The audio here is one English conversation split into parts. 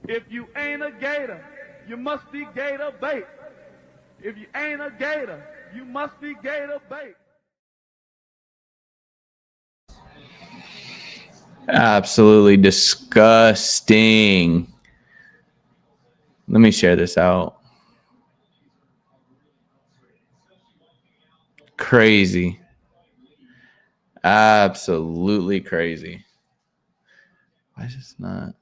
If you ain't a gator, you must be gator bait. If you ain't a gator, you must be gator bait. Absolutely disgusting. Let me share this out. Crazy. Absolutely crazy. Why is this not?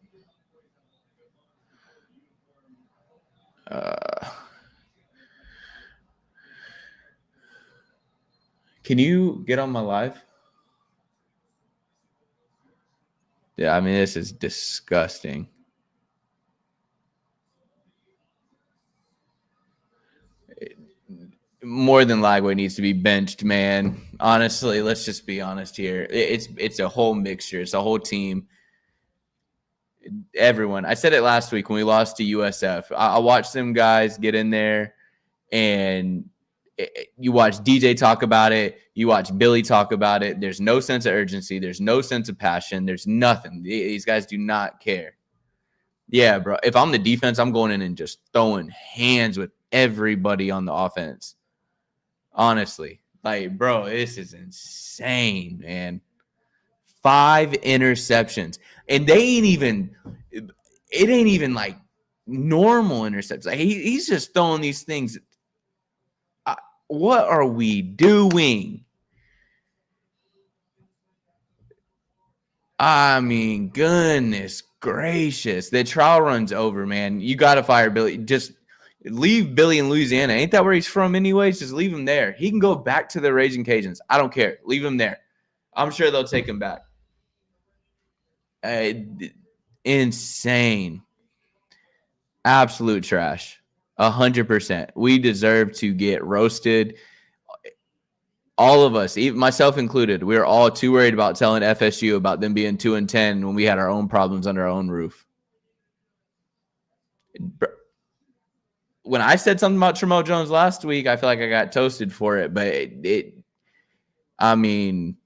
Can you get on my live? Yeah, I mean, this is disgusting. More than Lagway needs to be benched, man. Honestly, let's just be honest here. It's a whole mixture. It's a whole team. Everyone. I said it last week when we lost to USF. I watched them guys get in there, and you watch DJ talk about it. You watch Billy talk about it. There's no sense of urgency. There's no sense of passion. There's nothing. These guys do not care. Yeah, bro. If I'm the defense, I'm going in and just throwing hands with everybody on the offense. Honestly, like, bro, this is insane, man. 5 interceptions, and they ain't even. It ain't even like normal interceptions. Like, he's just throwing these things. What are we doing? I mean, goodness gracious. The trial run's over, man. You got to fire Billy. Just leave Billy in Louisiana. Ain't that where he's from anyways? Just leave him there. He can go back to the Raging Cajuns. I don't care. Leave him there. I'm sure they'll take him back. Insane. Absolute trash. 100%. We deserve to get roasted. All of us, even myself included, we were all too worried about telling FSU about them being 2-10 when we had our own problems under our own roof. When I said something about Tremo Jones last week, I feel like I got toasted for it. But I mean,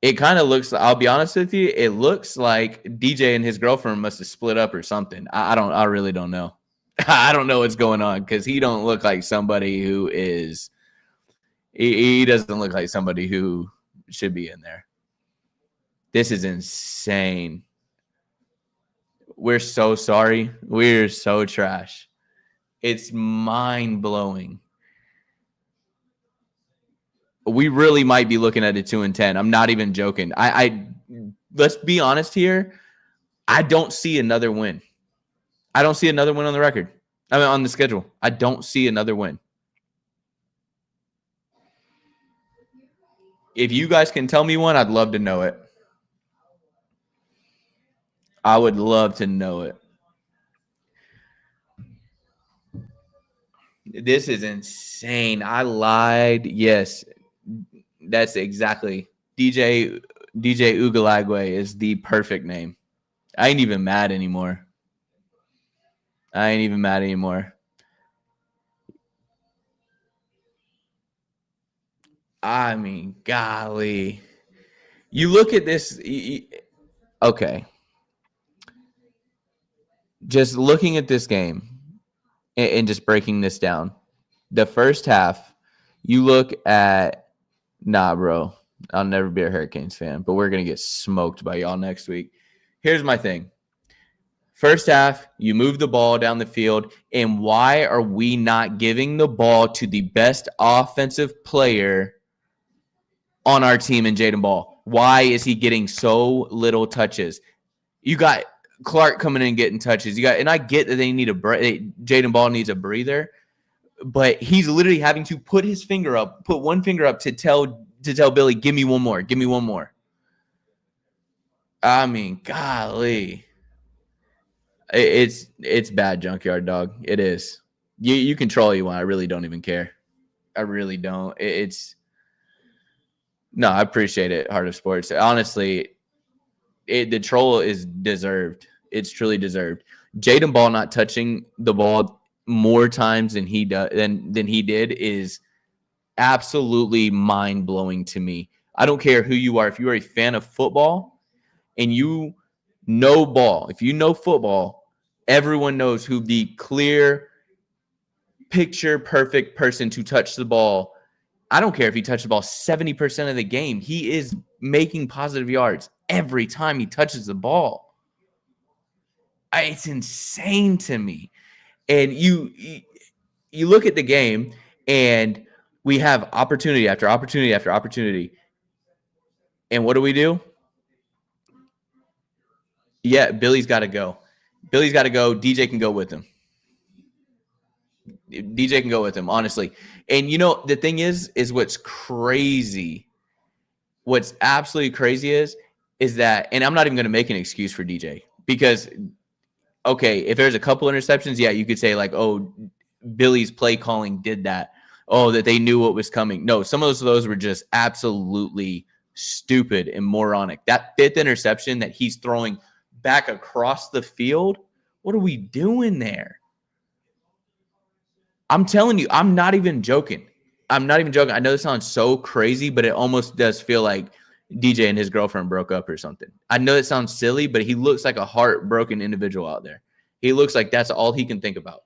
it kind of looks. I'll be honest with you. It looks like DJ and his girlfriend must have split up or something. I really don't know. I don't know what's going on because he don't look like somebody who is. He doesn't look like somebody who should be in there. This is insane. We're so sorry. We're so trash. It's mind-blowing. We really might be looking at a 2-10. I'm not even joking. I let's be honest here. I don't see another win. I don't see another win on the record. I mean, on the schedule. I don't see another win. If you guys can tell me one, I'd love to know it. I would love to know it. This is insane. I lied. Yes, that's exactly. DJ Ugalagwe is the perfect name. I ain't even mad anymore. I mean, golly. You look at this. Okay. Just looking at this game and just breaking this down. The first half, you look at, nah, bro. I'll never be a Hurricanes fan, but we're going to get smoked by y'all next week. Here's my thing. First half, you move the ball down the field, and why are we not giving the ball to the best offensive player on our team in Jaden Ball? Why is he getting so little touches? You got Clark coming in and getting touches. And I get that they need a break. Jaden Ball needs a breather, but he's literally having to put one finger up to tell Billy, give me one more. I mean, golly. It's bad, Junkyard Dog. It is. You control all you want. I really don't even care. I really don't. No, I appreciate it, Heart of Sports. Honestly, the troll is deserved. It's truly deserved. Jaden Ball not touching the ball more times than he did is absolutely mind-blowing to me. I don't care who you are. If you are a fan of football and you no ball. If you know football, everyone knows who the clear, picture perfect person to touch the ball. I don't care if he touched the ball 70% of the game. He is making positive yards every time he touches the ball. It's insane to me. And you look at the game, and we have opportunity after opportunity after opportunity. And what do? Yeah, Billy's got to go. Billy's got to go. DJ can go with him. DJ can go with him, honestly. And the thing is what's crazy. What's absolutely crazy is that, and I'm not even going to make an excuse for DJ, because, okay, if there's a couple interceptions, yeah, you could say like, oh, Billy's play calling did that. Oh, that they knew what was coming. No, some of those were just absolutely stupid and moronic. That 5th interception that he's throwing back across the field, what are we doing there? I'm telling you, I'm not even joking. I know this sounds so crazy, but it almost does feel like DJ and his girlfriend broke up or something. I know it sounds silly, but he looks like a heartbroken individual out there. He looks like that's all he can think about.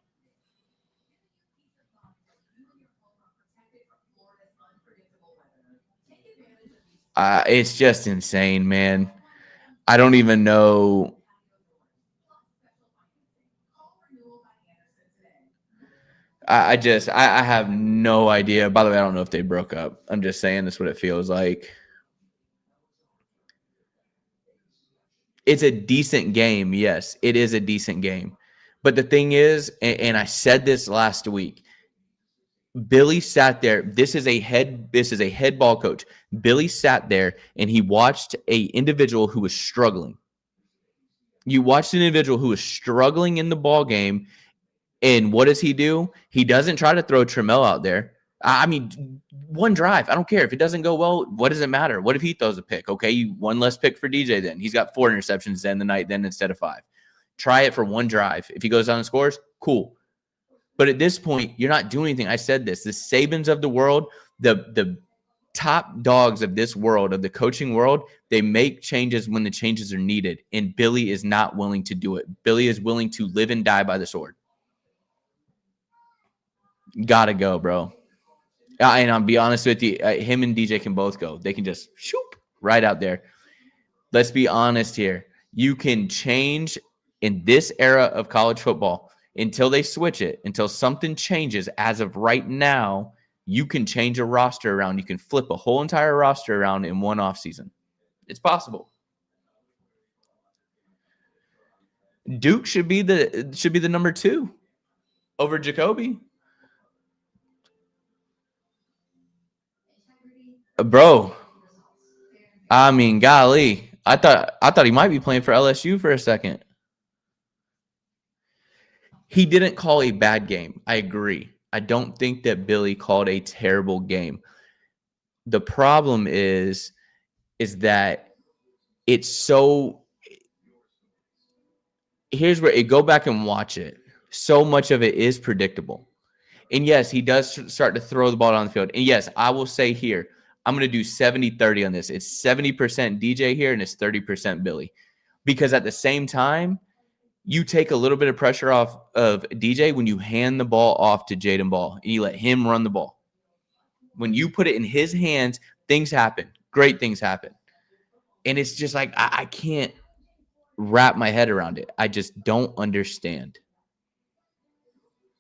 It's just insane, man. I don't even know. I have no idea. By the way, I don't know if they broke up. I'm just saying that's what it feels like. It's a decent game. Yes, it is a decent game. But the thing is, and I said this last week, Billy sat there. This is a head ball coach. Billy sat there and he watched an individual who was struggling. You watched an individual who was struggling in the ball game, and what does he do? He doesn't try to throw Trammell out there. I mean, one drive. I don't care if it doesn't go well. What does it matter? What if he throws a pick? Okay, one less pick for DJ. Then he's got 4 interceptions then the night then instead of 5. Try it for one drive. If he goes down and scores, cool. But at this point, you're not doing anything. I said this. The Sabans of the world, the top dogs of this world, of the coaching world, they make changes when the changes are needed. And Billy is not willing to do it. Billy is willing to live and die by the sword. Gotta go, bro. And I'll be honest with you, him and DJ can both go. They can just shoop right out there. Let's be honest here. You can change in this era of college football until they switch it, until something changes. As of right now, you can change a roster around. You can flip a whole entire roster around in one offseason. It's possible. Duke should be the number 2 over Jacoby. Bro, I mean, golly. I thought he might be playing for LSU for a second. He didn't call a bad game. I agree. I don't think that Billy called a terrible game. The problem is that it's so. Here's where go back and watch it. So much of it is predictable. And yes, he does start to throw the ball down the field. And yes, I will say here, I'm going to do 70-30 on this. It's 70% DJ here and it's 30% Billy. Because at the same time, you take a little bit of pressure off of DJ when you hand the ball off to Jaden Ball and you let him run the ball. When you put it in his hands, things happen. Great things happen. And it's just like, I can't wrap my head around it. I just don't understand.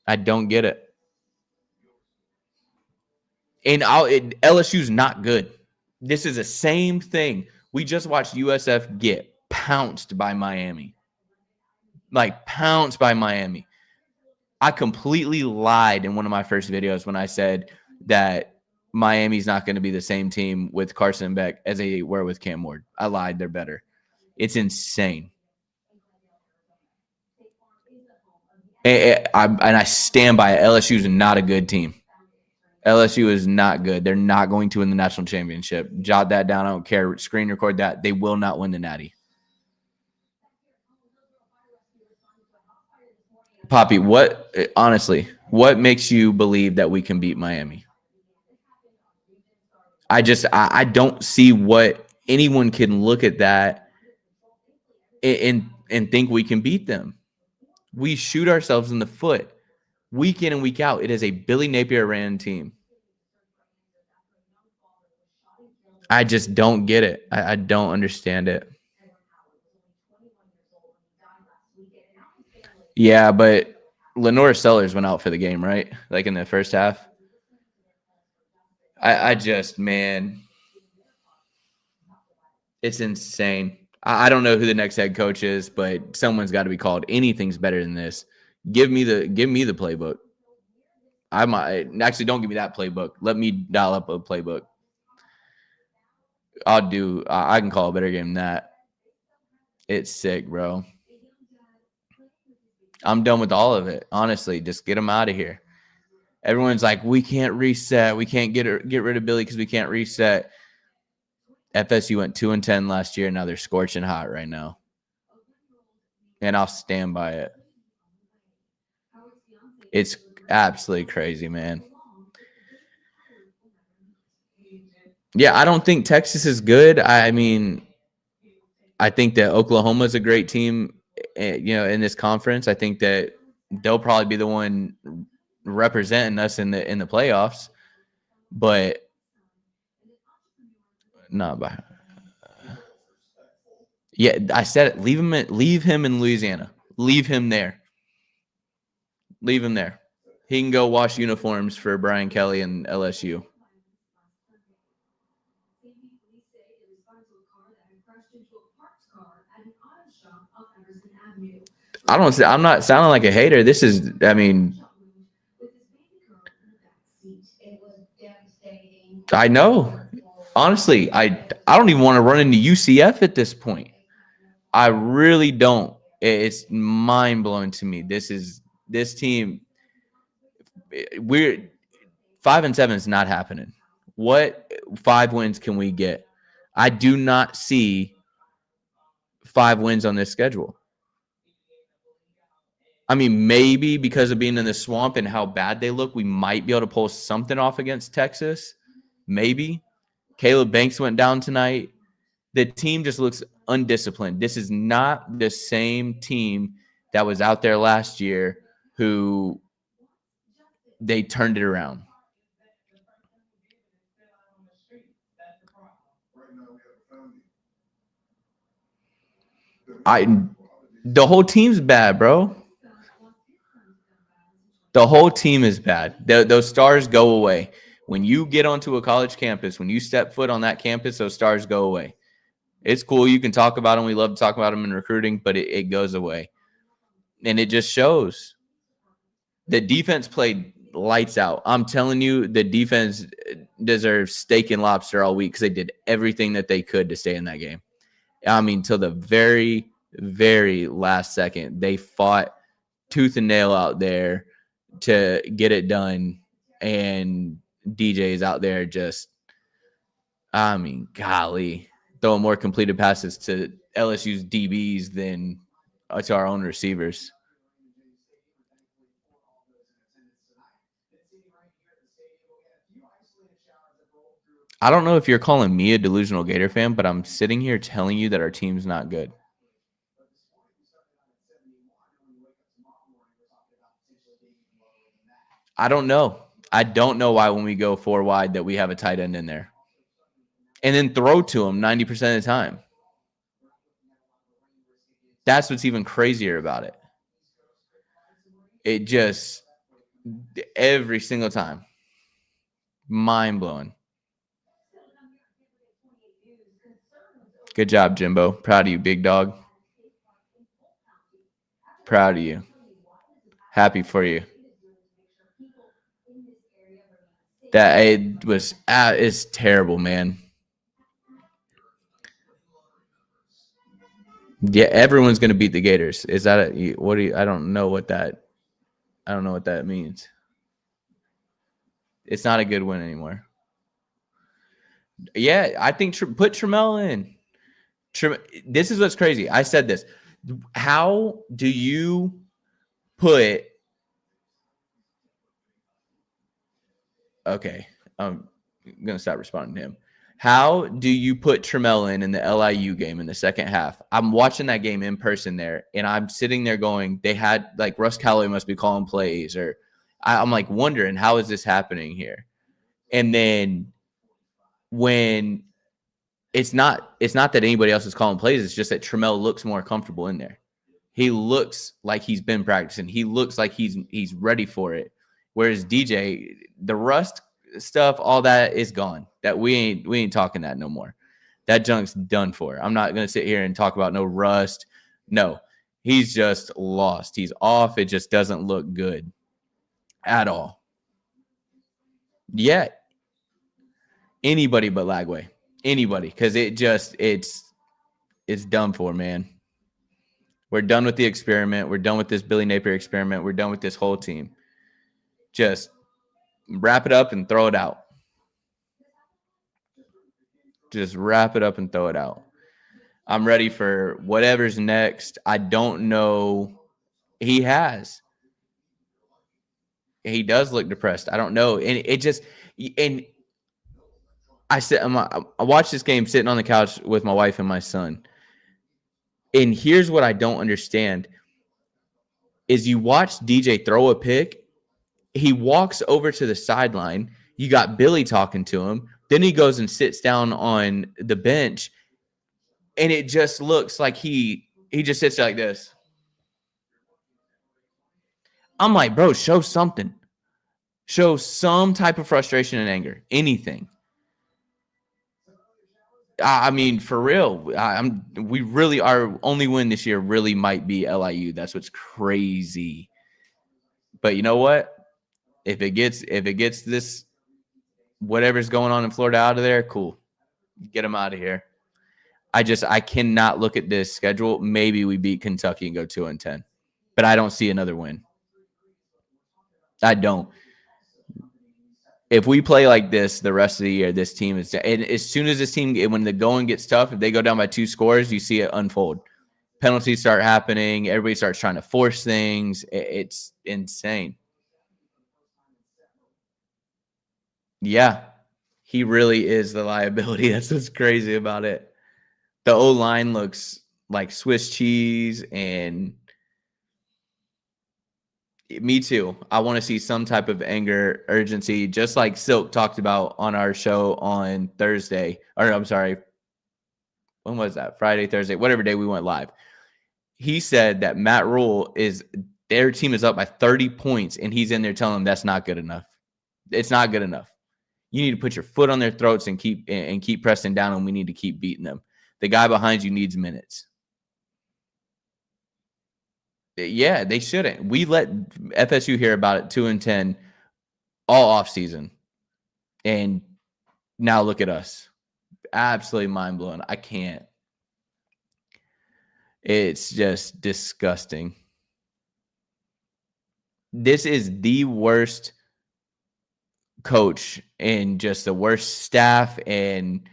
I don't get it. And LSU's not good. This is the same thing. We just watched USF get pounced by Miami. Like pounced by Miami. I completely lied in one of my first videos when I said that Miami's not going to be the same team with Carson Beck as they were with Cam Ward. I lied. They're better. It's insane. And I stand by it. LSU is not a good team. LSU is not good. They're not going to win the national championship. Jot that down. I don't care. Screen record that. They will not win the Natty. Poppy, honestly, what makes you believe that we can beat Miami? I don't see what anyone can look at that and think we can beat them. We shoot ourselves in the foot week in and week out. It is a Billy Napier ran team. I just don't get it. I don't understand it. Yeah, but Lenore Sellers went out for the game, right? Like in the first half. I just, man, it's insane. I don't know who the next head coach is, but someone's got to be called. Anything's better than this. Give me the playbook. I might actually don't give me that playbook. Let me dial up a playbook. I can call a better game than that. It's sick, bro. I'm done with all of it. Honestly, just get them out of here. Everyone's like, we can't reset. We can't get rid of Billy because we can't reset. FSU went 2-10 last year. Now they're scorching hot right now. And I'll stand by it. It's absolutely crazy, man. Yeah, I don't think Texas is good. I mean, I think that Oklahoma is a great team, in this conference. I think that they'll probably be the one representing us in the playoffs, but not by. Yeah, I said it. Leave him in Louisiana. Leave him there. Leave him there. He can go wash uniforms for Brian Kelly and LSU. I'm not sounding like a hater. This is, I mean, I know. Honestly, I don't even want to run into UCF at this point. I really don't. It's mind blowing to me. This team. We're 5-7 is not happening. What 5 wins can we get? I do not see 5 wins on this schedule. I mean, maybe because of being in the swamp and how bad they look, we might be able to pull something off against Texas. Maybe. Caleb Banks went down tonight. The team just looks undisciplined. This is not the same team that was out there last year who they turned it around. The whole team's bad, bro. The whole team is bad. Those stars go away. When you get onto a college campus, when you step foot on that campus, those stars go away. It's cool. You can talk about them. We love to talk about them in recruiting, but it goes away. And it just shows. The defense played lights out. I'm telling you, the defense deserves steak and lobster all week because they did everything that they could to stay in that game. I mean, till the very, very last second, they fought tooth and nail out there to get it done. And DJ's out there just, I mean, golly, throwing more completed passes to LSU's DBs than to our own receivers. I don't know if you're calling me a delusional Gator fan, but I'm sitting here telling you that our team's not good. I don't know. I don't know why when we go 4 wide that we have a tight end in there. And then throw to him 90% of the time. That's what's even crazier about it. It just, every single time. Mind blowing. Good job, Jimbo. Proud of you, big dog. Proud of you. Happy for you. That it was it's terrible, man. Yeah, everyone's gonna beat the Gators. Is that what do you? I don't know what that means. It's not a good win anymore. Yeah, I think put Trammell in. This is what's crazy. I said this. How do you put? Okay, I'm gonna stop responding to him. How do you put Trammell in the LIU game in the second half? I'm watching that game in person there, and I'm sitting there going, they had like Russ Calloway must be calling plays, or I'm like wondering how is this happening here? And then when it's not that anybody else is calling plays, it's just that Trammell looks more comfortable in there. He looks like he's been practicing. He looks like he's ready for it. Whereas DJ, the rust stuff, all that is gone. That we ain't talking that no more. That junk's done for. I'm not gonna sit here and talk about no rust. No, he's just lost. He's off. It just doesn't look good at all. Yet anybody but Lagway. Anybody, because it's done for, man. We're done with the experiment. We're done with this Billy Napier experiment. We're done with this whole team. Just wrap it up and throw it out. Just wrap it up and throw it out. I'm ready for whatever's next. I don't know. He does look depressed. I don't know. And it just, and I watched this game sitting on the couch with my wife and my son. And here's what I don't understand is you watch DJ throw a pick. He walks over to the sideline. You got Billy talking to him. Then he goes and sits down on the bench. And it just looks like he just sits there like this. I'm like, bro, show something. Show some type of frustration and anger. Anything. I mean, for real, we really, our only win this year really might be LIU. That's what's crazy. But you know what? If it gets this, whatever's going on in Florida out of there, cool. Get them out of here. I cannot look at this schedule. Maybe we beat Kentucky and go 2-10, but I don't see another win. I don't. If we play like this the rest of the year, this team is. And as soon as this team, when the going gets tough, if they go down by 2 scores, you see it unfold. Penalties start happening. Everybody starts trying to force things. It's insane. Yeah, he really is the liability. That's what's crazy about it. The O-line looks like Swiss cheese, and me too. I want to see some type of anger, urgency, just like Silk talked about on our show on Thursday. Or I'm sorry, when was that? Friday, Thursday, whatever day we went live. He said that Matt Rule their team is up by 30 points, and he's in there telling them that's not good enough. It's not good enough. You need to put your foot on their throats and keep pressing down, and we need to keep beating them. The guy behind you needs minutes. Yeah, they shouldn't. We let FSU hear about it 2-10 all off season, and now look at us. Absolutely mind blowing. I can't. It's just disgusting. This is the worst coach and just the worst staff, and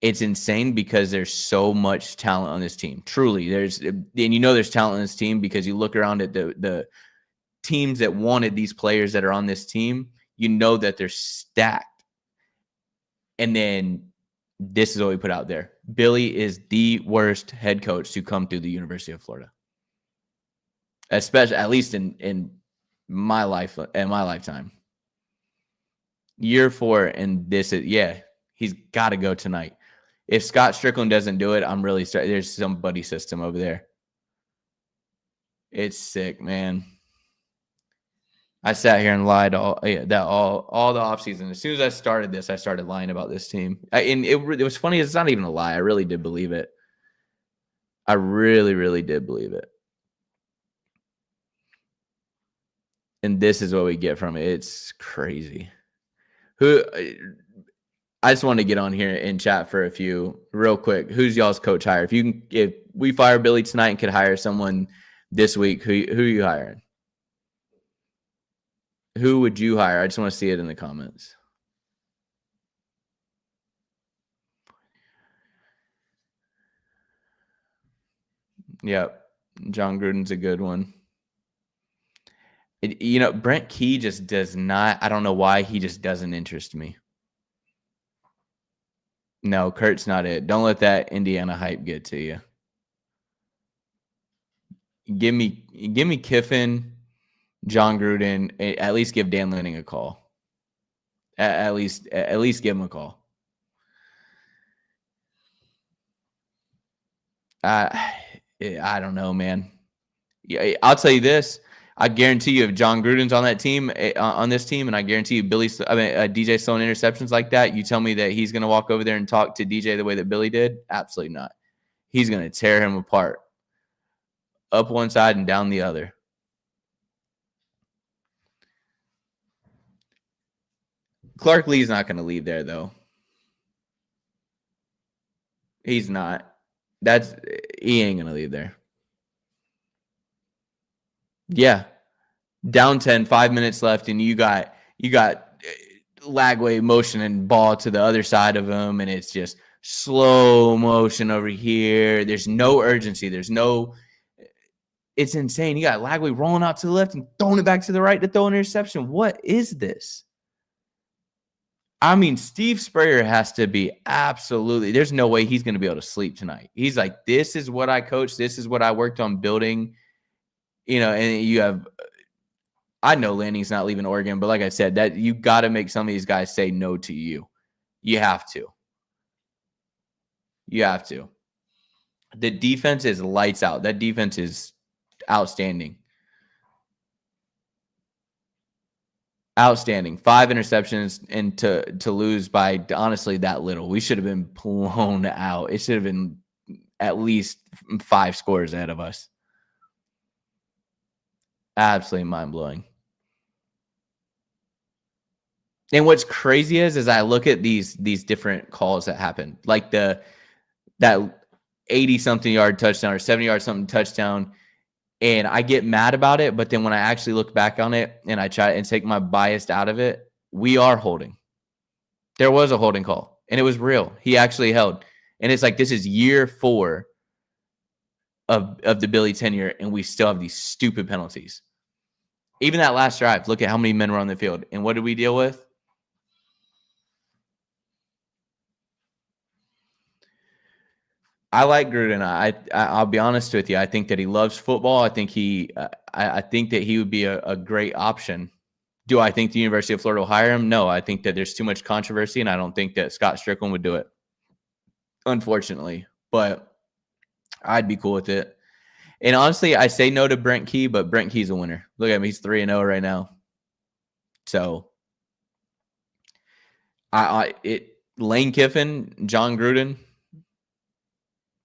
it's insane because there's so much talent on this team. Truly, there's talent on this team because you look around at the teams that wanted these players that are on this team, you know that they're stacked. And then this is what we put out there. Billy is the worst head coach to come through the University of Florida. Especially, at least in my life, in my lifetime. Year 4, and this is, he's got to go tonight. If Scott Strickland doesn't do it, I'm really there's some buddy system over there. It's sick, man. I sat here and lied all the offseason. As soon as I started this, I started lying about this team. And it was funny. It's not even a lie. I really did believe it. I really, really did believe it. And this is what we get from it. It's crazy. I just want to get on here and chat for a few real quick. Who's y'all's coach hire? If we fire Billy tonight and could hire someone this week, who are you hiring? Who would you hire? I just want to see it in the comments. Yep. John Gruden's a good one. Brent Key just does not. I don't know why he just doesn't interest me. No, Kurt's not it. Don't let that Indiana hype get to you. Give me Kiffin, John Gruden. At least give Dan Lanning a call. At least give him a call. I don't know, man. Yeah, I'll tell you this. I guarantee you, if John Gruden's on that team, on this team, and I guarantee you, DJ throwing interceptions like that, you tell me that he's going to walk over there and talk to DJ the way that Billy did? Absolutely not. He's going to tear him apart, up one side and down the other. Clark Lee's not going to leave there, though. He's not. He ain't going to leave there. Yeah. Down 10, 5 minutes left, and you got Lagway motion and ball to the other side of him, and it's just slow motion over here. There's no urgency. It's insane. You got Lagway rolling out to the left and throwing it back to the right to throw an interception. What is this? I mean, Steve Spurrier has to be absolutely – there's no way he's going to be able to sleep tonight. He's like, this is what I coached. This is what I worked on building. And you have – I know Lanning's not leaving Oregon, but like I said, that you got to make some of these guys say no to you. You have to. You have to. The defense is lights out. That defense is outstanding. Outstanding. 5 interceptions and to lose by honestly that little. We should have been blown out. It should have been at least 5 scores ahead of us. Absolutely mind-blowing. And what's crazy is I look at these different calls that happen, like that 80-something yard touchdown or 70-yard something touchdown, and I get mad about it. But then when I actually look back on it and I try and take my bias out of it, we are holding. There was a holding call, and it was real. He actually held, and it's like this is year 4 of the Billy tenure, and we still have these stupid penalties. Even that last drive, look at how many men were on the field, and what did we deal with? I like Gruden. I'll be honest with you. I think that he loves football. I think I think that he would be a great option. Do I think the University of Florida will hire him? No. I think that there's too much controversy, and I don't think that Scott Strickland would do it, unfortunately. But I'd be cool with it. And honestly, I say no to Brent Key, but Brent Key's a winner. Look at him. He's 3-0 right now. So Lane Kiffin, John Gruden,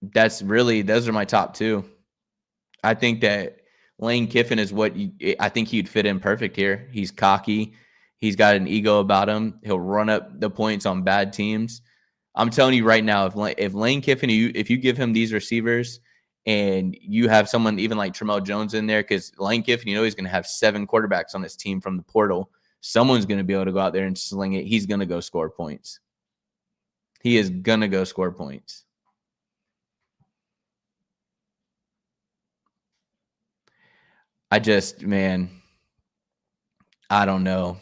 those are my top 2. I think that Lane Kiffin is I think he'd fit in perfect here. He's cocky. He's got an ego about him. He'll run up the points on bad teams. I'm telling you right now, if Lane Kiffin, if you give him these receivers and you have someone even like Tramel Jones in there, because Lane Kiffin, he's going to have 7 quarterbacks on his team from the portal. Someone's going to be able to go out there and sling it. He's going to go score points. He is going to go score points. I don't know.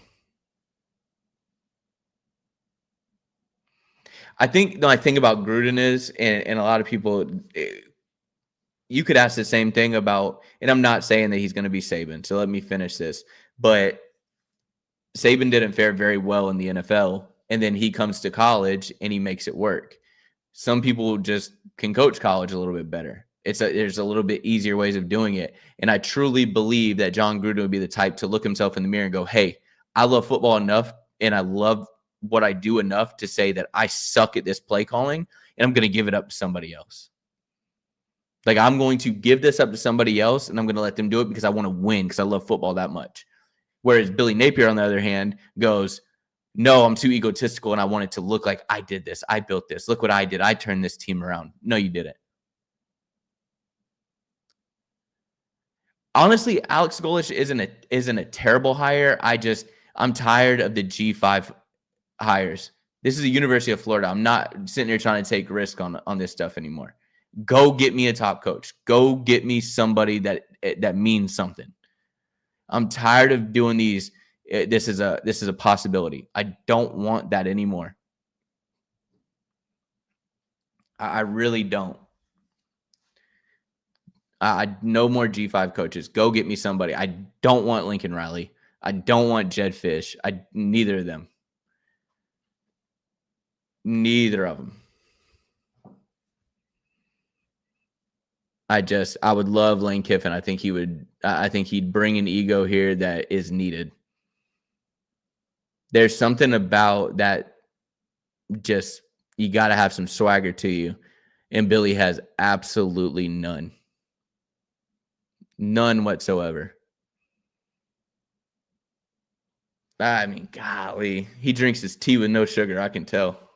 I think the thing about Gruden is, and a lot of people, you could ask the same thing about, and I'm not saying that he's going to be Saban, so let me finish this. But Saban didn't fare very well in the NFL, and then he comes to college and he makes it work. Some people just can coach college a little bit better. There's a little bit easier ways of doing it. And I truly believe that John Gruden would be the type to look himself in the mirror and go, hey, I love football enough and I love what I do enough to say that I suck at this play calling and I'm going to give it up to somebody else. Like, I'm going to give this up to somebody else and I'm going to let them do it because I want to win, because I love football that much. Whereas Billy Napier, on the other hand, goes, no, I'm too egotistical and I want it to look like I did this. I built this. Look what I did. I turned this team around. No, you didn't. Honestly, Alex Golesh isn't a terrible hire. I'm tired of the G5 hires. This is the University of Florida. I'm not sitting here trying to take risk on this stuff anymore. Go get me a top coach. Go get me somebody that means something. I'm tired of doing these. This is a possibility. I don't want that anymore. I really don't. I no more G5 coaches. Go get me somebody. I don't want Lincoln Riley. I don't want Jed Fish. Neither of them. Neither of them. I would love Lane Kiffin. I think he'd bring an ego here that is needed. There's something about that, just, you got to have some swagger to you. And Billy has absolutely none. None whatsoever. I mean, golly. He drinks his tea with no sugar, I can tell.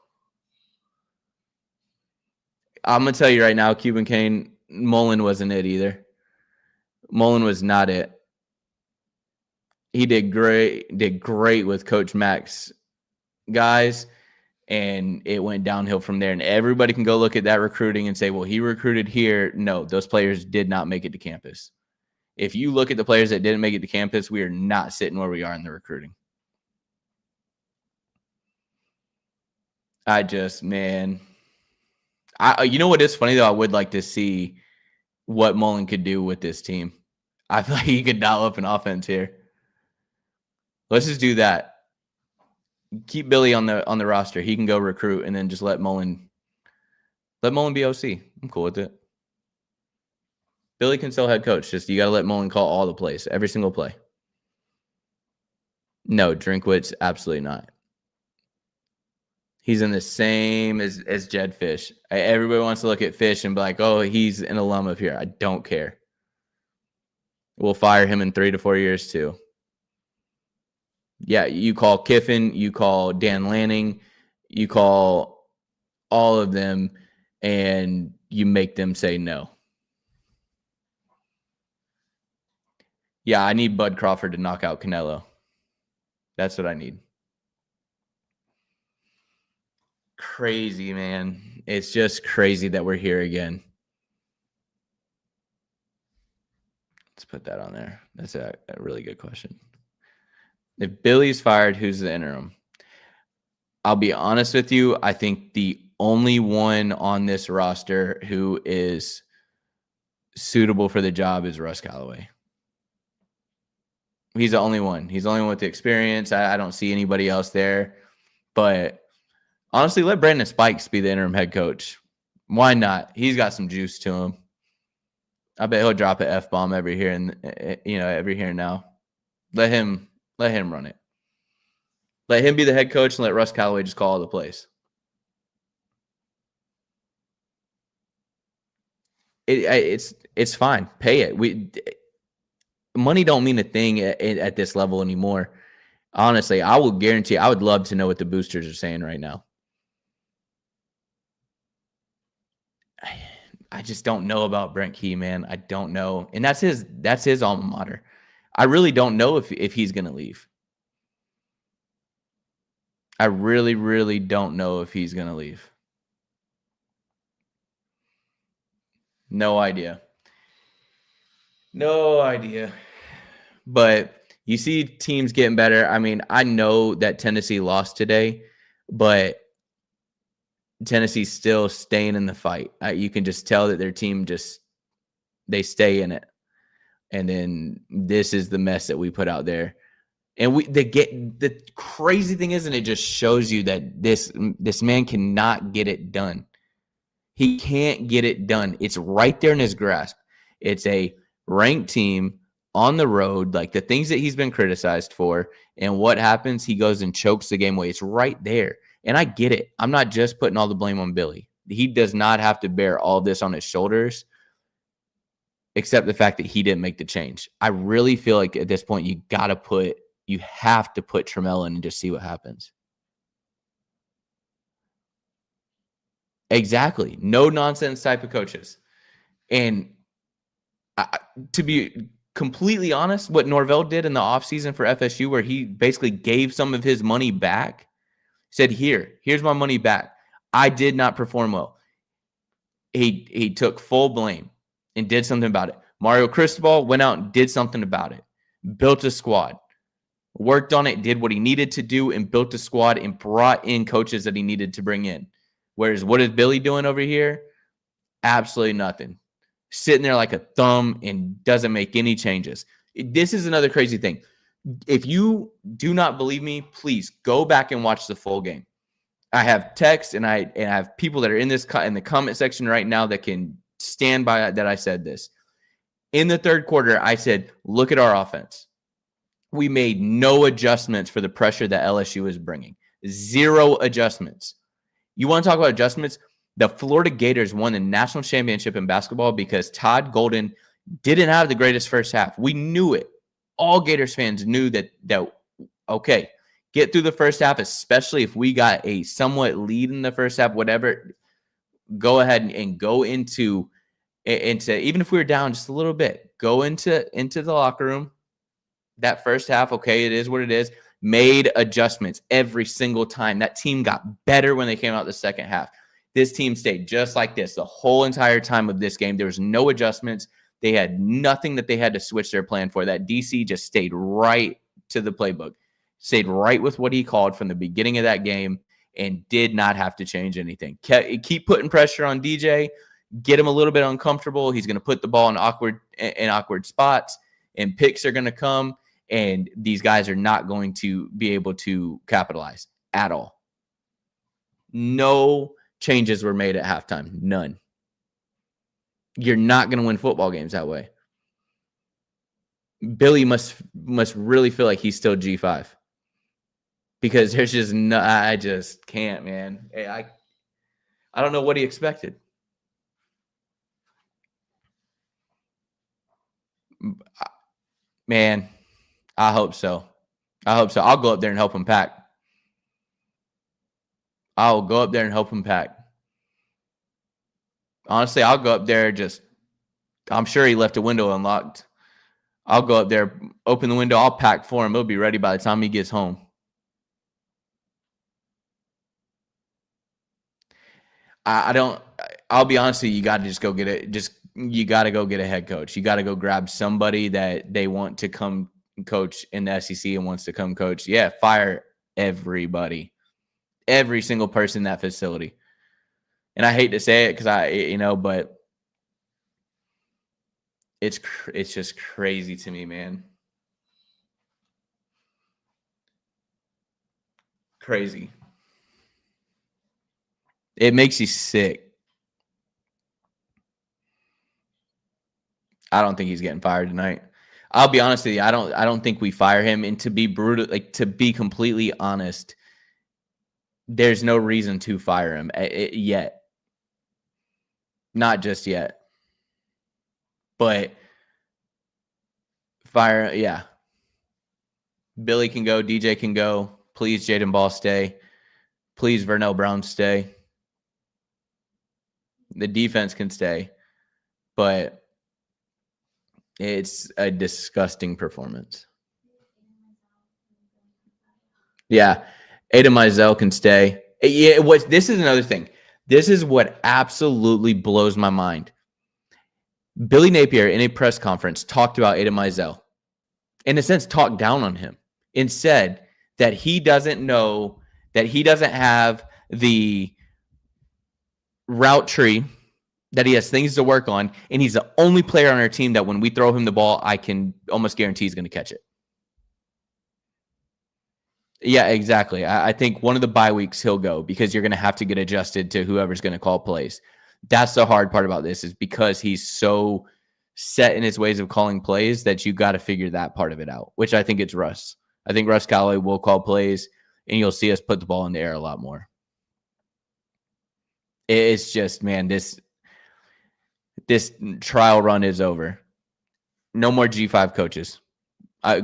I'm going to tell you right now, Cuban Kane, Mullen wasn't it either. Mullen was not it. He did great with Coach Mack's guys, and it went downhill from there. And everybody can go look at that recruiting and say, well, he recruited here. No, those players did not make it to campus. If you look at the players that didn't make it to campus, we are not sitting where we are in the recruiting. You know what is funny, though? I would like to see what Mullen could do with this team. I feel like he could dial up an offense here. Let's just do that. Keep Billy on the roster. He can go recruit, and then just let Mullen be OC. I'm cool with it. Billy can still head coach. Just you got to let Mullen call all the plays, every single play. No, Drinkwitz, absolutely not. He's in the same as Jed Fish. Everybody wants to look at Fish and be like, oh, he's an alum of here. I don't care. We'll fire him in 3 to 4 years too. Yeah, you call Kiffin, you call Dan Lanning, you call all of them, and you make them say no. Yeah, I need Bud Crawford to knock out Canelo. That's what I need. Crazy, man. It's just crazy that we're here again. Let's put that on there. That's a really good question. If Billy's fired, who's the interim? I'll be honest with you. I think the only one on this roster who is suitable for the job is Russ Callaway. He's the only one. He's the only one with the experience. I don't see anybody else there. But honestly, let Brandon Spikes be the interim head coach. Why not? He's got some juice to him. I bet he'll drop an F-bomb every here and now. Let him run it. Let him be the head coach and let Russ Callaway just call all the plays. It's fine. Pay it. Money don't mean a thing at this level anymore. Honestly, I will guarantee. I would love to know what the boosters are saying right now. I just don't know about Brent Key, man. I don't know. And that's his alma mater. I really don't know if he's going to leave. I really, really don't know if he's going to leave. No idea. No idea. But you see teams getting better. I mean, I know that Tennessee lost today, but Tennessee's still staying in the fight. You can just tell that their team they stay in it. And then this is the mess that we put out there. And the crazy thing is, and it just shows you that this man cannot get it done. He can't get it done. It's right there in his grasp. It's a ranked team on the road, like the things that he's been criticized for. And what happens? He goes and chokes the game away. It's right there. And I get it. I'm not just putting all the blame on Billy. He does not have to bear all this on his shoulders, except the fact that he didn't make the change. I really feel like at this point, you have to put Trammell in and just see what happens. Exactly. No nonsense type of coaches. And to be completely honest, what Norvell did in the offseason for FSU, where he basically gave some of his money back, said, here's my money back. I did not perform well. He took full blame and did something about it. Mario Cristobal went out and did something about it. Built a squad. Worked on it, did what he needed to do, and built a squad and brought in coaches that he needed to bring in. Whereas what is Billy doing over here? Absolutely nothing. Sitting there like a thumb and doesn't make any changes. This is another crazy thing. If you do not believe me, please go back and watch the full game. I have texts and I have people that are in the comment section right now that can stand by that I said this. In the third quarter, I said, look at our offense. We made no adjustments for the pressure that LSU was bringing. 0 adjustments. You want to talk about adjustments? The Florida Gators won the national championship in basketball because Todd Golden didn't have the greatest first half. We knew it. All Gators fans knew that okay, get through the first half, especially if we got a somewhat lead in the first half, whatever, go ahead and go into even if we were down just a little bit, go into the locker room. That first half, okay, it is what it is. Made adjustments every single time. That team got better when they came out the second half. This team stayed just like this the whole entire time of this game. There was no adjustments. They had nothing that they had to switch their plan for. That DC just stayed right to the playbook, stayed right with what he called from the beginning of that game, and did not have to change anything. Keep putting pressure on DJ, get him a little bit uncomfortable. He's going to put the ball in awkward spots, and picks are going to come, and these guys are not going to be able to capitalize at all. No changes were made at halftime. None. You're not going to win football games that way. Billy must really feel like he's still G5 because there's just no. I just can't, man. I don't know what he expected. Man, I hope so. I'll go up there and help him pack. I'll go up there and help him pack. Honestly, I'll go up there I'm sure he left a window unlocked. I'll go up there, open the window, I'll pack for him. He'll be ready by the time he gets home. I'll be honest with you, you got to just go get it. You got to go get a head coach. You got to go grab somebody that they want to come coach in the SEC and wants to come coach. Yeah, fire everybody. Every single person in that facility. And I hate to say it because but it's just crazy to me, man. Crazy. It makes you sick. I don't think he's getting fired tonight. I'll be honest with you. I don't think we fire him. And to be brutal, to be completely honest, there's no reason to fire him yet. Not just yet. But fire, yeah. Billy can go. DJ can go. Please, Jaden Ball, stay. Please, Vernell Brown, stay. The defense can stay. But it's a disgusting performance. Yeah. Ada Mizell can stay. Yeah, this is another thing. This is what absolutely blows my mind. Billy Napier in a press conference talked about Ada Mizell. In a sense, talked down on him and said that he doesn't know, that he doesn't have the route tree, that he has things to work on, and he's the only player on our team that when we throw him the ball, I can almost guarantee he's going to catch it. Yeah, exactly. I think one of the bye weeks he'll go because you're going to have to get adjusted to whoever's going to call plays. That's the hard part about this is because he's so set in his ways of calling plays that you got to figure that part of it out, which I think it's Russ. I think Russ Callaway will call plays, and you'll see us put the ball in the air a lot more. It's just, man, this trial run is over. No more G5 coaches.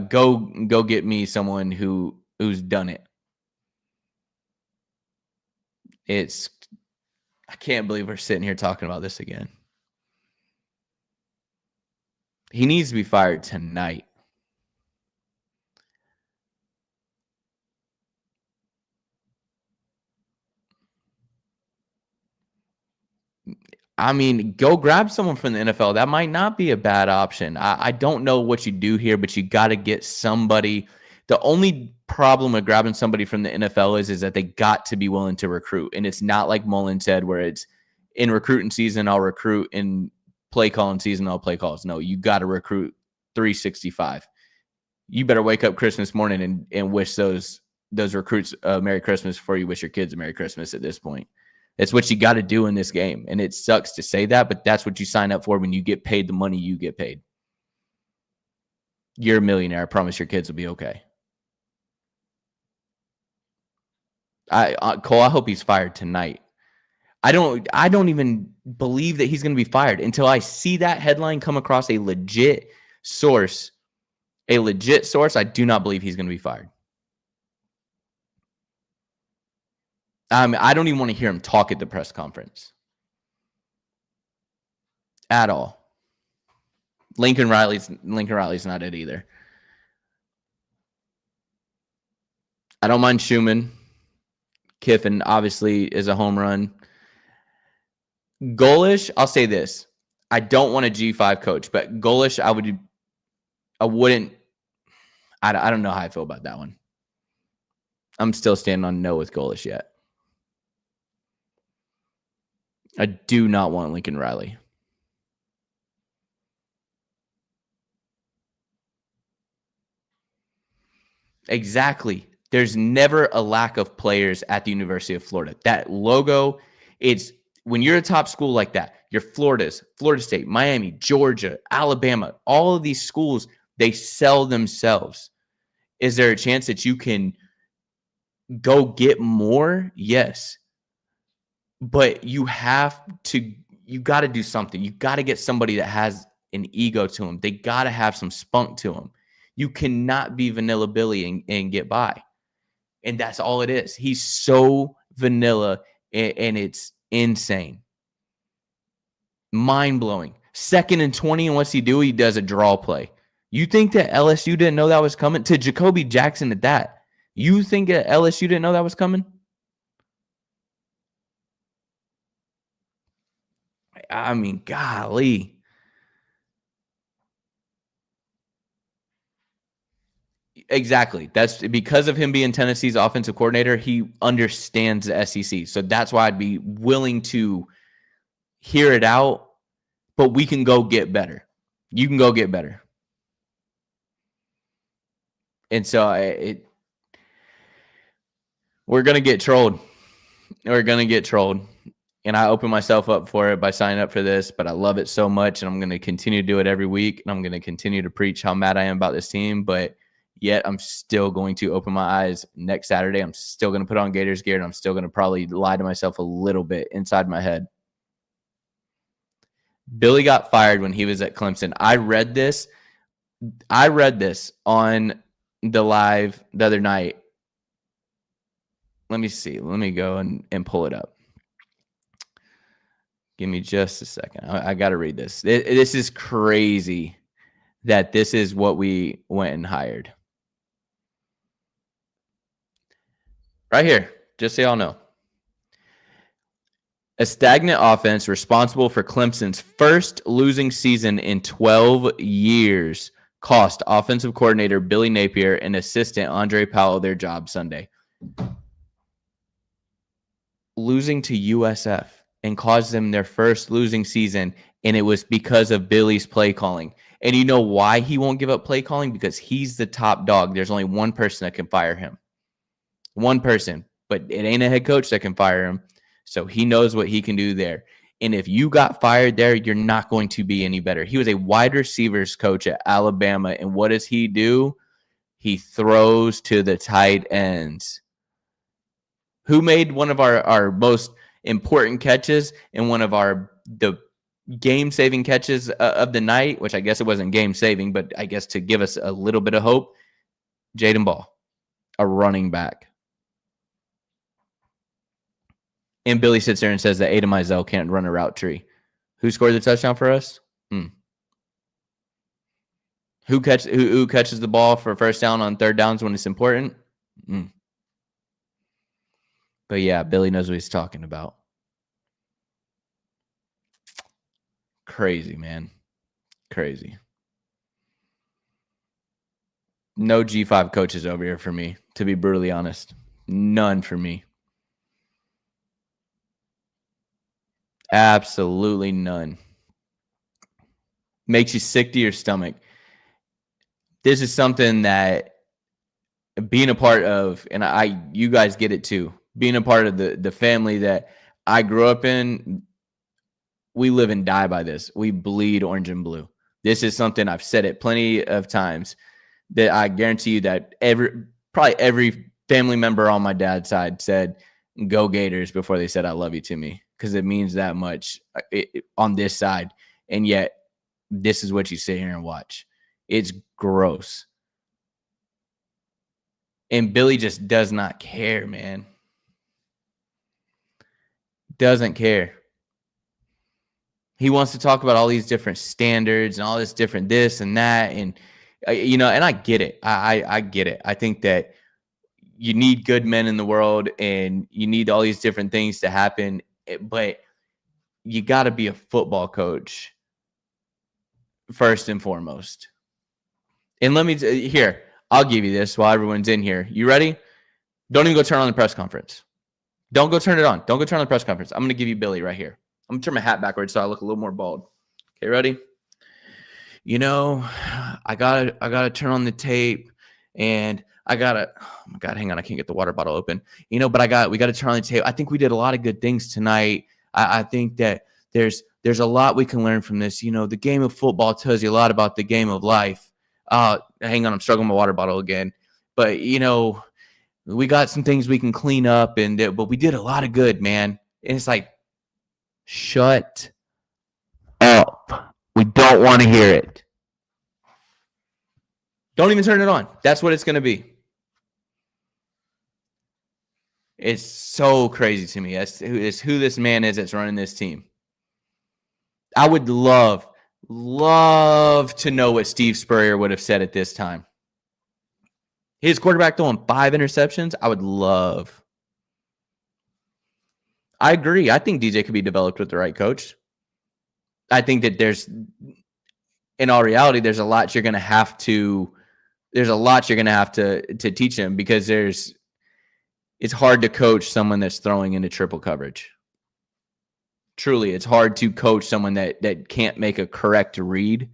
Go get me someone who's done it. I can't believe we're sitting here talking about this again. He needs to be fired tonight. I mean, go grab someone from the NFL. That might not be a bad option. I don't know what you do here, but you got to get somebody The only problem with grabbing somebody from the NFL is that they got to be willing to recruit. And it's not like Mullen said, where it's in recruiting season, I'll recruit, in play calling season, I'll play calls. No, you got to recruit 365. You better wake up Christmas morning and wish those recruits Merry Christmas before you wish your kids a Merry Christmas at this point. It's what you got to do in this game. And it sucks to say that, but that's what you sign up for when you get paid the money you get paid. You're a millionaire. I promise your kids will be okay. Cole, I hope he's fired tonight. I don't even believe that he's going to be fired until I see that headline come across a legit source. I do not believe he's going to be fired. I don't even want to hear him talk at the press conference at all. Lincoln Riley's not it either. I don't mind Schumann. Kiffin obviously is a home run. Golish, I'll say this. I don't want a G5 coach, but Golish, I wouldn't. I don't know how I feel about that one. I'm still standing on no with Golish yet. I do not want Lincoln Riley. Exactly. There's never a lack of players at the University of Florida. That logo, it's when you're a top school like that, you're Florida State, Miami, Georgia, Alabama, all of these schools, they sell themselves. Is there a chance that you can go get more? Yes. But you got to do something. You got to get somebody that has an ego to them. They got to have some spunk to them. You cannot be vanilla Billy and get by. And that's all it is. He's so vanilla, and it's insane. Mind-blowing. 2nd and 20, and what's he do? He does a draw play. You think that LSU didn't know that was coming? To Jacoby Jackson at that. You think that LSU didn't know that was coming? I mean, golly. Exactly. That's because of him being Tennessee's offensive coordinator. He understands the SEC. So that's why I'd be willing to hear it out, but we can go get better. You can go get better. And so we're going to get trolled. We're going to get trolled. And I open myself up for it by signing up for this, but I love it so much, and I'm going to continue to do it every week, and I'm going to continue to preach how mad I am about this team, but yet I'm still going to open my eyes next Saturday. I'm still going to put on Gators gear, and I'm still going to probably lie to myself a little bit inside my head. Billy got fired when he was at Clemson. I read this on the live the other night. Let me see. Let me go and pull it up. Give me just a second. I got to read this. This is crazy that this is what we went and hired. Right here, just so y'all know. A stagnant offense responsible for Clemson's first losing season in 12 years cost offensive coordinator Billy Napier and assistant Andre Powell their job Sunday. Losing to USF and caused them their first losing season, and it was because of Billy's play calling. And you know why he won't give up play calling? Because he's the top dog. There's only one person that can fire him. One person, but it ain't a head coach that can fire him. So he knows what he can do there. And if you got fired there, you're not going to be any better. He was a wide receivers coach at Alabama. And what does he do? He throws to the tight ends. Who made one of our most important catches and one of the game-saving catches of the night, which I guess it wasn't game-saving, but I guess to give us a little bit of hope? Jaden Ball, a running back. And Billy sits there and says that Ada Mizell can't run a route tree. Who scored the touchdown for us? Who catches the ball for first down on third downs when it's important? But yeah, Billy knows what he's talking about. Crazy, man. Crazy. No G5 coaches over here for me, to be brutally honest. None for me. Absolutely none. Makes you sick to your stomach. This is something that being a part of, and you guys get it too, being a part of the family that I grew up in, we live and die by this. We bleed orange and blue. This is something I've said it plenty of times that I guarantee you that probably every family member on my dad's side said, "Go Gators," before they said "I love you" to me, because it means that much on this side. And yet this is what you sit here and watch. It's gross. And Billy just does not care, man. Doesn't care. He wants to talk about all these different standards and all this different this and that. And, and I get it. I get it. I think that you need good men in the world and you need all these different things to happen. But you got to be a football coach first and foremost. And let me here, I'll give you this while everyone's in here. You ready? Don't even go turn on the press conference. Don't go turn it on. Don't go turn on the press conference. I'm going to give you Billy right here. I'm going to turn my hat backwards so I look a little more bald. Okay, ready? I got to turn on the tape and I got to, oh my God, hang on. I can't get the water bottle open. But we got to turn on the tape. I think we did a lot of good things tonight. I think that there's a lot we can learn from this. The game of football tells you a lot about the game of life. Hang on. I'm struggling with my water bottle again. But, we got some things we can clean up, but we did a lot of good, man. And it's like, shut up. We don't want to hear it. Don't even turn it on. That's what it's going to be. It's so crazy to me. It's who this man is that's running this team. I would love to know what Steve Spurrier would have said at this time. His quarterback throwing 5 interceptions, I would love. I agree. I think DJ could be developed with the right coach. I think that in all reality, there's a lot you're going to have to teach him, because it's hard to coach someone that's throwing into triple coverage. Truly, it's hard to coach someone that can't make a correct read.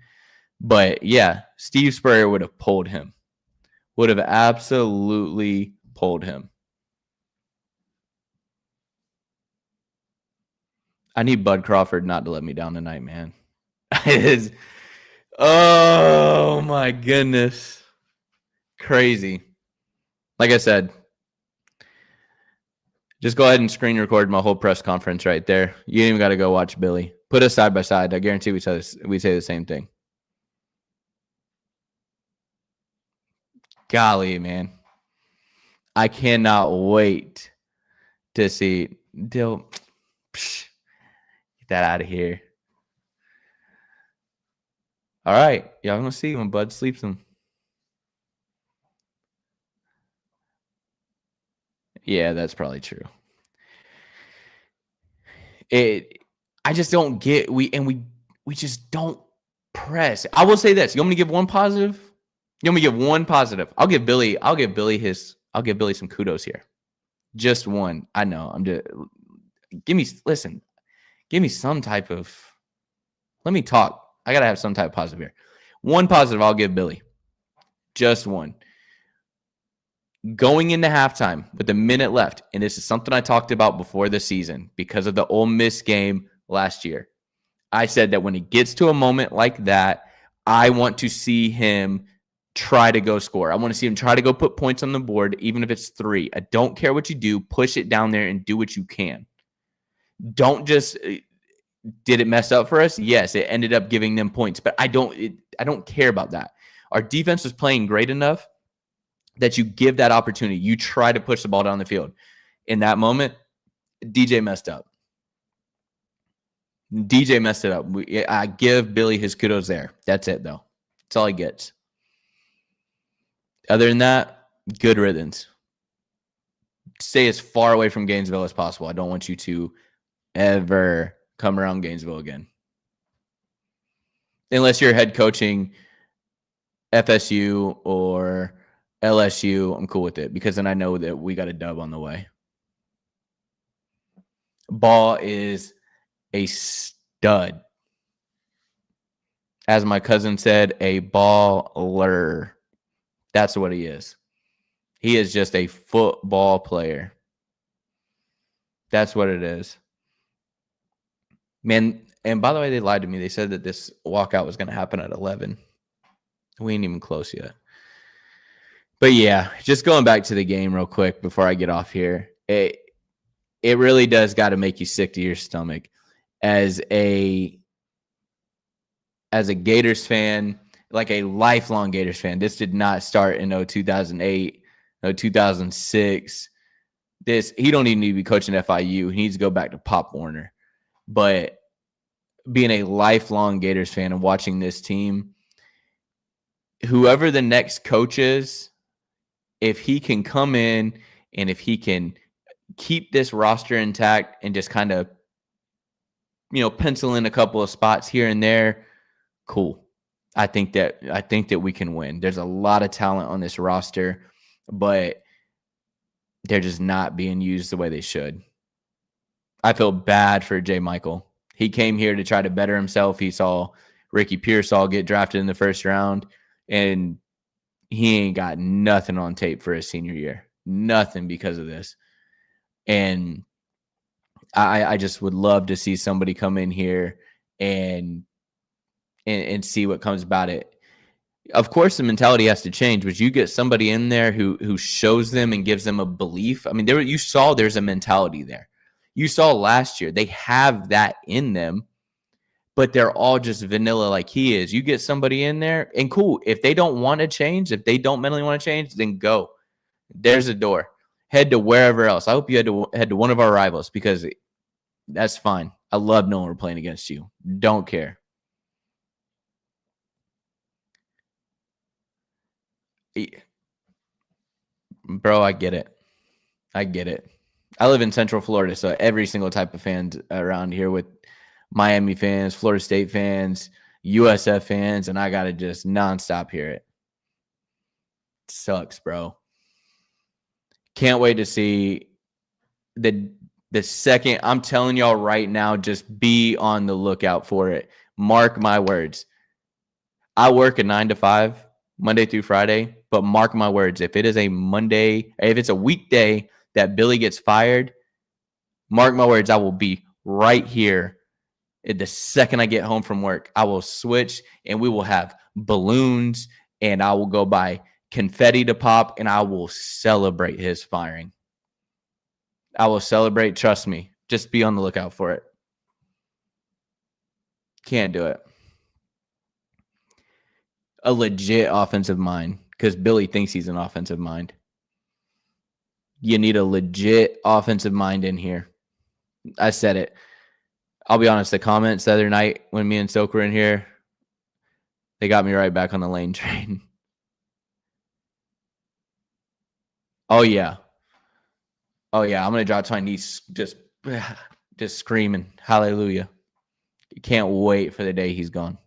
But yeah, Steve Spurrier would have pulled him. Would have absolutely pulled him. I need Bud Crawford not to let me down tonight, man. Oh my goodness. Crazy. Like I said, just go ahead and screen record my whole press conference right there. You ain't even got to go watch Billy. Put us side by side. I guarantee we say the same thing. Golly, man. I cannot wait to see Dill. Get that out of here. All right. Y'all gonna see when Bud sleeps him. Yeah, that's probably true. I just don't get we just don't press. I will say this. You want me to give one positive? You want me to give one positive? I'll give Billy some kudos here. Just one. I know. Give me some type of, let me talk. I got to have some type of positive here. One positive I'll give Billy. Just one. Going into halftime with a minute left, and this is something I talked about before the season because of the Ole Miss game last year. I said that when he gets to a moment like that, I want to see him try to go score. I want to see him try to go put points on the board, even if it's 3. I don't care what you do. Push it down there and do what you can. Don't just, did it mess up for us? Yes, it ended up giving them points, but I don't care about that. Our defense was playing great enough that you give that opportunity. You try to push the ball down the field. In that moment, DJ messed up. DJ messed it up. I give Billy his kudos there. That's it, though. That's all he gets. Other than that, good riddance. Stay as far away from Gainesville as possible. I don't want you to ever come around Gainesville again. Unless you're head coaching FSU or LSU, I'm cool with it because then I know that we got a dub on the way. Ball is a stud. As my cousin said, a baller. That's what he is. He is just a football player. That's what it is. Man, and by the way, they lied to me. They said that this walkout was going to happen at 11. We ain't even close yet. But yeah, just going back to the game real quick before I get off here. It really does got to make you sick to your stomach as a Gators fan, like a lifelong Gators fan. This did not start in 2008, 2006. He don't even need to be coaching FIU. He needs to go back to Pop Warner. But being a lifelong Gators fan and watching this team, whoever the next coach is, if he can come in and if he can keep this roster intact and just kind of, pencil in a couple of spots here and there, cool. I think that we can win. There's a lot of talent on this roster, but they're just not being used the way they should. I feel bad for J. Michael. He came here to try to better himself. He saw Ricky Pearsall get drafted in the first round, and he ain't got nothing on tape for his senior year. Nothing because of this. And I just would love to see somebody come in here and see what comes about it. Of course, the mentality has to change, but you get somebody in there who shows them and gives them a belief. I mean, you saw there's a mentality there. You saw last year they have that in them, but they're all just vanilla like he is. You get somebody in there, and cool. If they don't want to change, if they don't mentally want to change, then go. There's a door. Head to wherever else. I hope you head to one of our rivals because that's fine. I love knowing we're playing against you. Don't care. Bro, I get it. I live in Central Florida, so every single type of fans around here with Miami fans, Florida State fans, USF fans, and I got to just nonstop hear it. Sucks, bro. Can't wait to see the second. I'm telling y'all right now, just be on the lookout for it. Mark my words. I work a 9 to 5, Monday through Friday, but mark my words. If it's a weekday that Billy gets fired, mark my words, I will be right here. The second I get home from work, I will switch and we will have balloons and I will go buy confetti to pop and I will celebrate his firing. I will celebrate. Trust me. Just be on the lookout for it. Can't do it. A legit offensive mind because Billy thinks he's an offensive mind. You need a legit offensive mind in here. I said it. I'll be honest, the comments the other night when me and Silk were in here, they got me right back on the lane train. Oh, yeah. I'm going to drop to my knees just screaming, hallelujah. Can't wait for the day he's gone.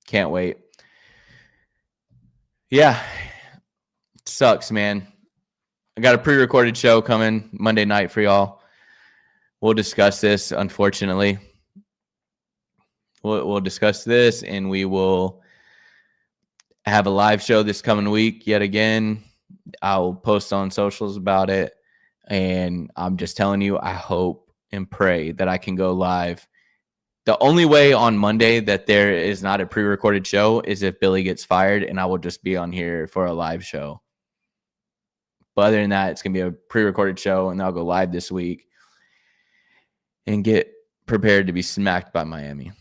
Can't wait. Yeah. It sucks, man. I got a pre-recorded show coming Monday night for y'all. We'll discuss this, unfortunately. We'll discuss this, and we will have a live show this coming week yet again. I'll post on socials about it, and I'm just telling you, I hope and pray that I can go live. The only way on Monday that there is not a pre-recorded show is if Billy gets fired, and I will just be on here for a live show. But other than that, it's going to be a pre-recorded show, and I'll go live this week and get prepared to be smacked by Miami.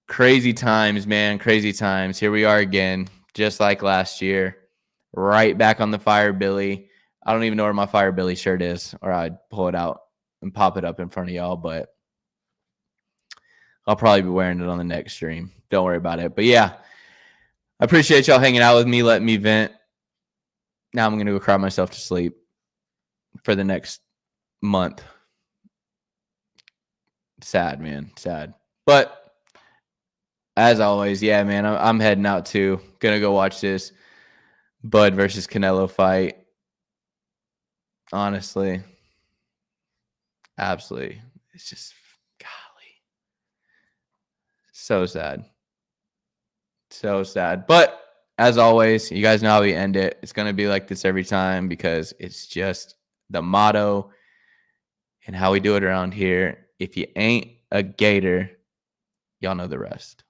Crazy times, man. Crazy times. Here we are again, just like last year. Right back on the Fire Billy. I don't even know where my Fire Billy shirt is, or I'd pull it out and pop it up in front of y'all, but I'll probably be wearing it on the next stream. Don't worry about it. But yeah, I appreciate y'all hanging out with me, letting me vent. Now I'm going to go cry myself to sleep for the next month. Sad, man. Sad. But As always, yeah, man. I'm heading out too. Gonna go watch this Bud versus Canelo fight. Honestly, absolutely. It's just golly, so sad. So sad. But as always, you guys know how we end it. It's gonna be like this every time because it's just the motto and how we do it around here. If you ain't a Gator, y'all know the rest.